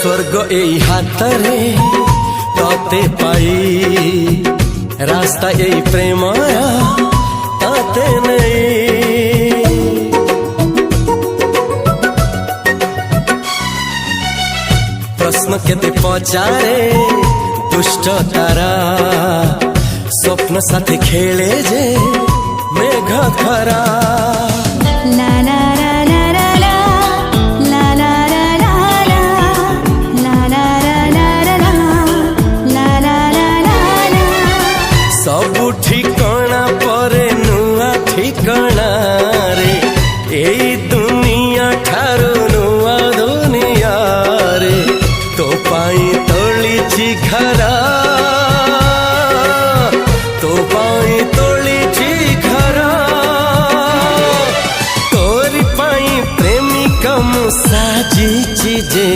स्वर्ग एई हातरे तते पाई रास्ता एई प्रेमया ताते नहीं। प्रश्न केते पचारे दुष्ट तारा स्वप्न साथी खेले जे मेघ खरा। ला ला ला ला ला ला ला ला ला ला ला ला ला ला। सबु ठिकाना परे नुआ ठिकाना रे एई दुनिया ठारू नुआ दुनिया रे। तो पाई तोलिछि घरा तो पाई तोलिछि घरा तोरी पाई प्रेमिका मु साजिछि जे।